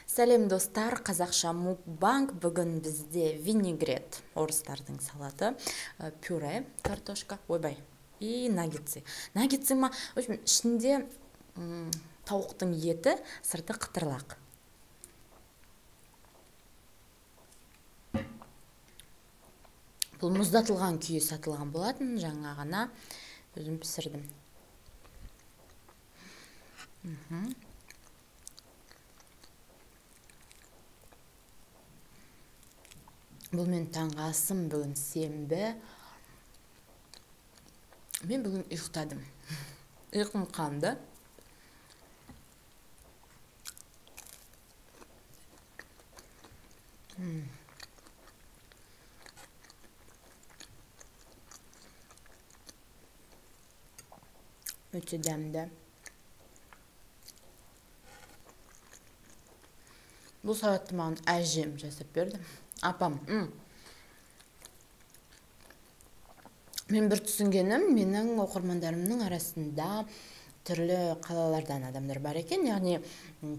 Сәлем достар, қазақша мукбанк. Бүгін бізде винегрет, орыстардың салаты, пюре, картошка, ойбай, и наггетсы. Наггетсы ма, в общем, ішінде тауықтың еті, сырты қытырлақ. Бұл мұздатылған күйі сатылған болатын, жаңа ғана өзім пісірдім. Бұл мен таңғы асым, бүгін сенбі. Мен бүгін ұйықтадым. Ұйқым қанды. Өте дәмді. Бұл салатты маған әжем жасап берді. Апам. Мен бір түсінгенім, менің оқырмандарымның арасында түрлі қалалардан адамдар бар екен. Яғни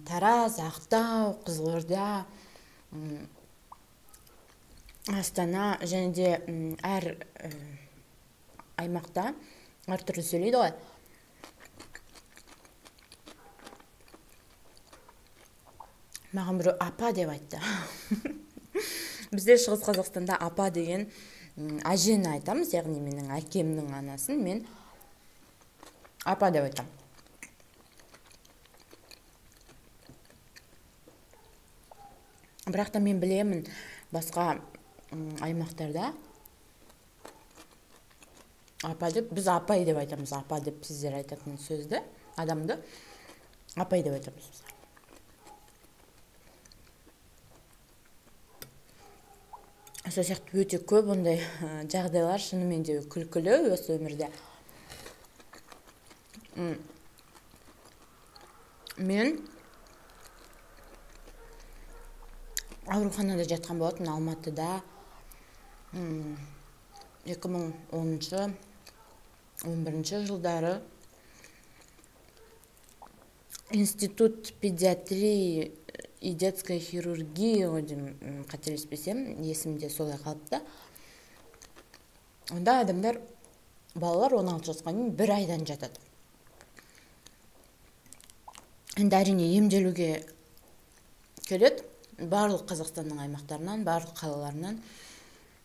Тараз, Ақтау, Қызылорда, Астана және де әр аймақта әр түрлі сөйлейді ғой. Маған біреу апа деп айтты. Бізде Шығыс Қазақстанда апа деген әжені айтамыз, яғни менің әкемнің анасын мен апа деп айтам. Бірақ та мен білемін, басқа аймақтарда апа деп, біз апай деп айтамыз. Апа деп сіздер айтатын сөзді, адамды апай деп айтамыз. Сол сияқты өте көп ондай жағдайлар шынымен де күлкілі осы өмірде. Мен ауруханада жатқан болатын Алматыда 2010-11 жылдары Институт педиатрии и детской хирургии, қателеспесем, есімде солай қалыпты. Онда адамдар, балалар 16 жасқа дейін 1 айдан жатады. Енді әрине емделуге келеді, барлық Қазақстанның аймақтарынан, барлық қалаларынан.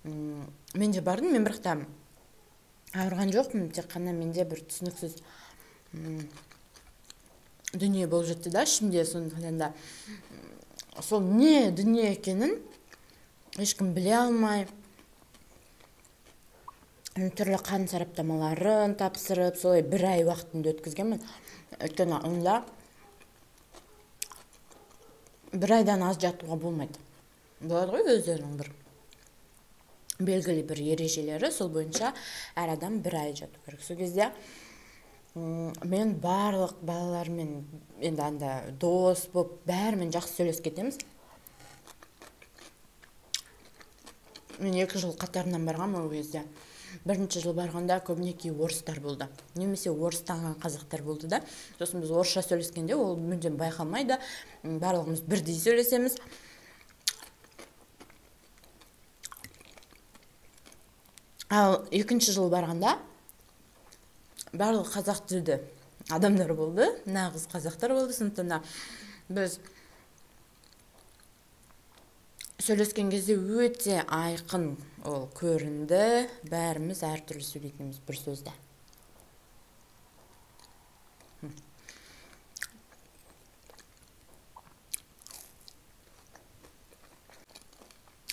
Мен де бардым, мен бірақта ауырған жоқпын, тек қана менде бір түсініксіз дүние болып жетті да, ішімде. Сондықтан да сол не дүние екенін ешкім біле алмай, түрлі қан сараптамаларын тапсырып, солай 1 ай уақытымды өткізгенмін. Өйткені онда 1 айдан аз жатуға болмайды. Болады ғой өздерінің бір белгілі бір ережелері, сол бойынша әр адам 1 ай жату керек. Сол кезде мен барлық балалармен енді анда дос болып, бәрімен жақсы сөйлесіп кетеміз. Мен 2 жыл қатарынан барғам ол кезде. 1-ші жыл барғанда көбінесе орыстар болды. Немесе орыстанған қазақтар болды да. Сосын біз орысша сөйлескенде ол мүлдем байқалмайды. Барлығымыз бірдей сөйлесеміз. Ал 2-ші жыл барғанда барлық қазақ тілді адамдар болды, нағыз қазақтар болды. Сондықтан біз сөйлескен кезде өте айқын ол көрінді. Бәріміз әртүрлі сөйлейтініміз бір сөзді.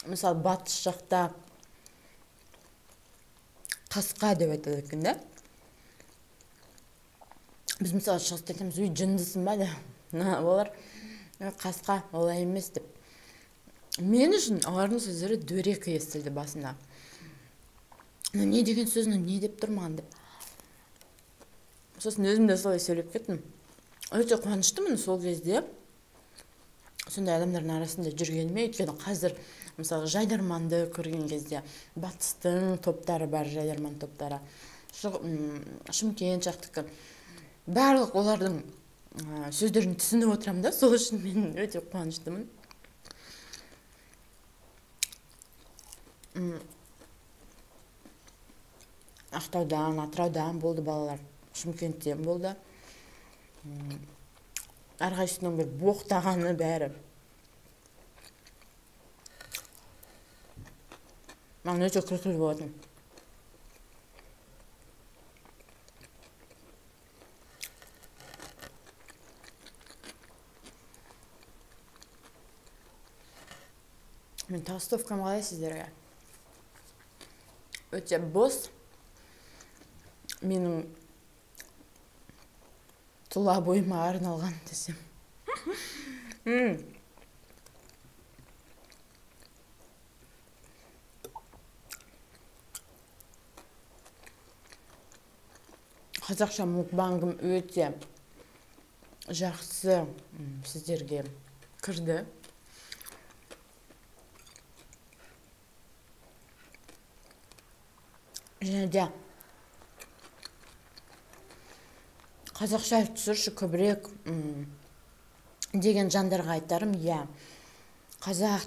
Мысалы, батыс жақта қасқа деп айтады екен да. Біз мысалы шығыста айтамыз, үй жындысың ба деп. Олар қасқа, олай емес деп. Мен үшін олардың сөздері дөрекі естілді басында. Не деген сөз, не деп тұрмаған деп. Сосын өзім де солай сөйлеп кеттім. Өте қуаныштымын сол кезде. Сондай адамдардың арасында жүргеніме. Өйткені қазір мысалы жайдарманды көрген кезде батыстың топтары бар, жайдарман топтары. Шымкент жақтікі. Барлық олардың сөздерін түсініп отырамын да, сол үшін мен өте қуаныштымын. Ақтаудан, Атыраудан болды балалар, Шымкенттен болды. Әрқайсысының бір боқтағаны бәрі. Маған өте күлкілі болатын. Мен толстовкам қалай сіздерге? Өте бос. Менің тұла бойыма арналған десем. Қазақша мукбангым өте жақсы сіздерге кірді. Және де қазақша айтып түсірші көбірек деген жандарға айтарым, қазақ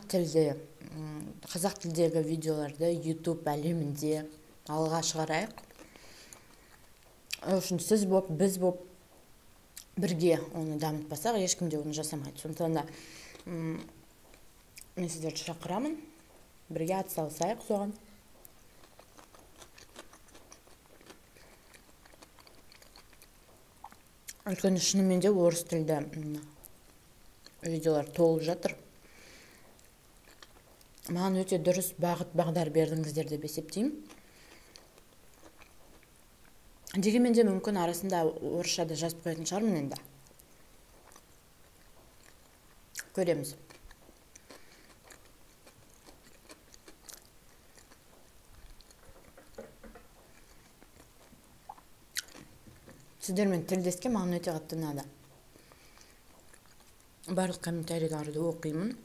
тілдегі видеоларды YouTube әлемінде алға шығарайық. Үшін сіз боп, біз боп бірге оны дамытпасақ, ешкім де оны жасамайды. Сондықтан да мен сіздерді шақырамын, бірге атсалысайық соған. Өйткені шынымен де орыс тілді видеолар толып жатыр. Маған өте дұрыс бағыт-бағдар бердіңіздер деп есептеймін. Дегенмен де мүмкін арасында орысшада жазып қоятын шығармын енді. Көреміз. Сіздермен тілдескен маған өте қатты ұнады. Барлық комментарийларды оқимын.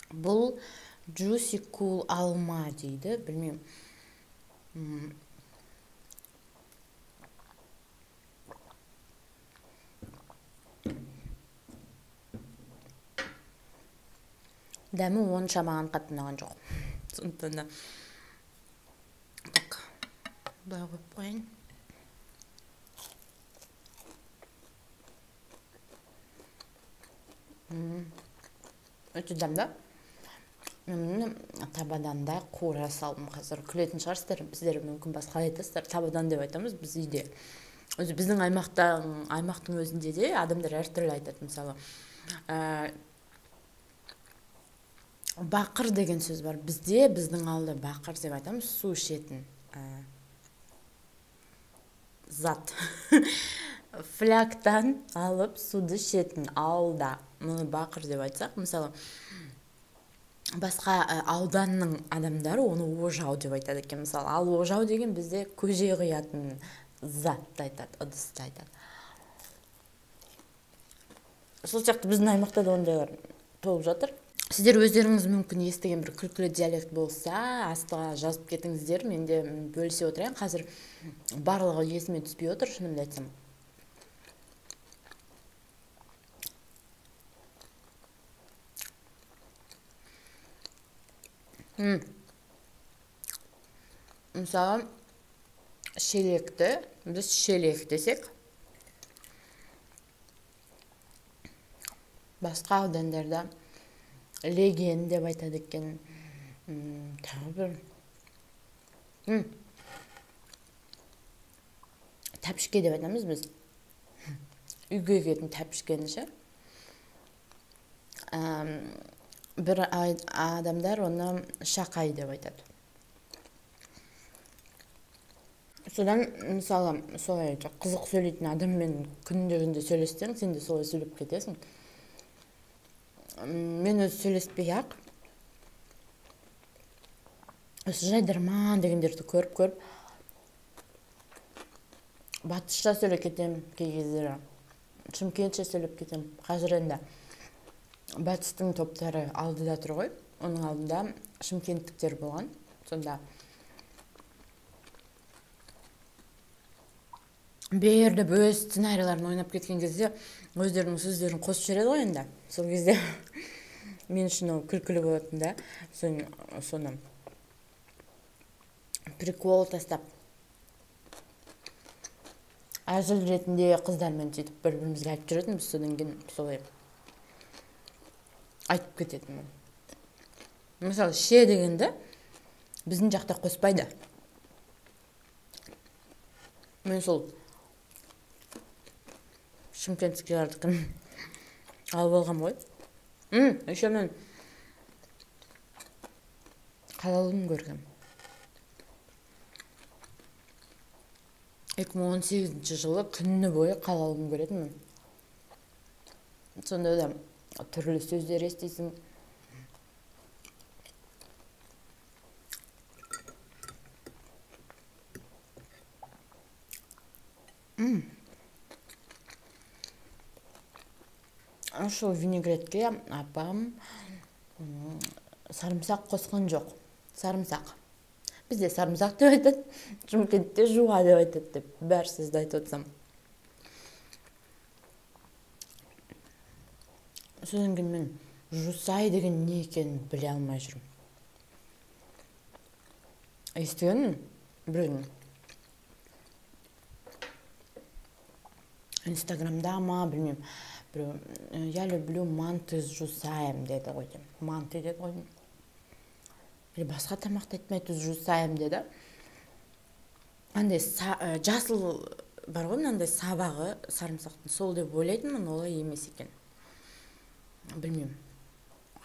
Бұл Juicy Cool алма дейді, білмеймін. Дәмі онша маған қатты ұнаған жоқ. Сондықтан да так, былай қойып қояйын. Өте дәмді. Мен табадан да қуыра салдым. Қазір күлетін шығарсыздар, сіздер мүмкін басқа айтасыздар. Табадан деп айтамыз біз үйде. Өзі біздің аймақтың өзінде де адамдар әртүрлі айтады. Мысалы, бақыр деген сөз бар. Бізде, біздің ауылда бақыр деп айтамыз, су ішетін зат. Фляктан алып суды ішетін ауылда мұны бақыр деп айтсақ, мысалы, басқа ауданның адамдары оны ожау деп айтады екен. Мысалы, ал ожау деген бізде көже құятын затты айтады, ыдысты айтады. Сол сияқты біздің аймақта да ондайлар толып жатыр. Сіздер өздеріңіз мүмкін естіген бір күлкілі диалект болса, астыға жазып кетіңіздер, мен де бөлісе отырайын. Қазір барлығы есіме түспей отыр, шынымды айтсам. Мысалы, шелекті, біз шелек десек, басқа аудандарда леген деп айтады екен. Тағы бір тәпішке деп айтамыз біз. Үйге кетін тәпішкені ше. Бір адамдар оны шақай деп айтады. Содан, мысалы, солай қызық сөйлейтін адаммен күнде сөйлессең, сен де солай сөйлеп кетесің. Мен өзі сөйлеспей-ақ, осы жайдарман дегендерді көріп, батысша сөйлеп кетем кей кездері, шымкентше сөйлеп кетем. Қазір енді батыстың топтары алдыда тұр ғой. Оның алдында шымкенттіктер болған. Сонда берді өз сценарийларын ойнап кеткен кезде өздерінің сөздерін қосып жібереді ғой енді. Сол кезде мен үшін ол күлкілі болатын да. Соны прикол тастап әзіл ретінде қыздармен сөйтіп бір-бірімізге айтып жүретінбіз. Содан кейін солай айтып кететінмін. Мысалы, ше дегенді біздің жақта қоспайды. Мен сол шымкенттіктердікін алып алғам ғой. Еще мен қалалым көргем. 2018 жылы күні бойы қалалым көретінмін. Сонда да түрлі сөздер естисің. Ошол винегретке апам сарымсақ қосқан жоқ. Сарымсақ. Бізде сарымсақ деп айтады, Шымкентте жуа деп айтады деп бәр сөзді айтып отырсам. Содан кейін мен жусай деген не екенін біле алмай жүрмін. Естігенмін біреудің Инстаграмда ма, білмеймін. Я люблю манты с жусаем деді ғой. Манты деді ғой. Или басқа тамақты айтмайды, жусаем деді. Андай жасыл бар ғой, мынандай сабағы сарымсақтың, сол деп ойлайтынмын, олай емес екен. Білмеймін.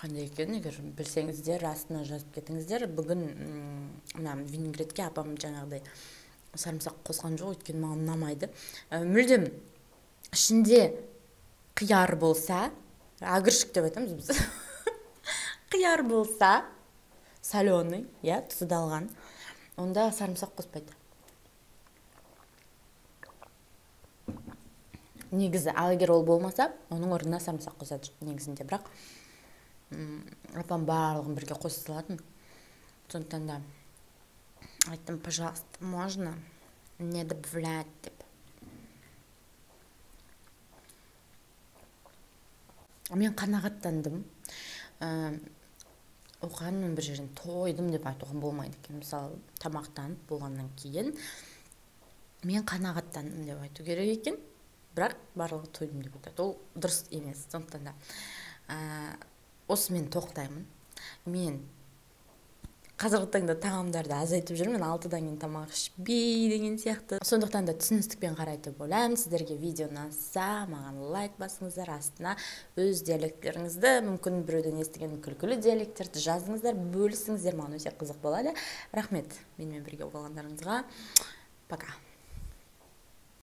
Қандай екен, егер білсеңіздер, астына жазып кетіңіздер. Бүгін винегретке апам жаңағыдай сарымсақ қосқан жоқ, өйткені маған ұнамайды. Мүлдем ішінде қияр болса, агыршық деп айтамыз біз. Қияр болса, соленый, тұздалған, онда сарымсақ қоспайды. Негізі, ал егер ол болмаса, оның орнына сарымсақ қосады негізінде, бірақ апам барлығын бірге қосып салатын. Сондықтан да айттым, пожалуйста, можно не добавлять деп. Мен қанағаттандым. Оған бір жерін тойдым деп айтуға болмайды екен. Мысалы, тамақтанып болғаннан кейін мен қанағаттандым деп айту керек екен. Бірақ барлығы тойдым деп айтады. Ол дұрыс емес. Сондықтан да осы мен тоқтаймын. Мен қазіргі таңда тағамдарды азайтып жүрмін. 6-дан кейін тамақ ішпей деген сияқты. Сондықтан да түсіністікпен қарайды деп ойлаймын. Сіздерге видео ұнаса, маған лайк басыңыздар, астына өз диалекттеріңізді, мүмкін біреуден естіген күлкілі диалекттерді жазыңыздар, бөлісіңіздер, маған өте қызық болады. Рахмет менімен бірге болғандарыңызға. Пока.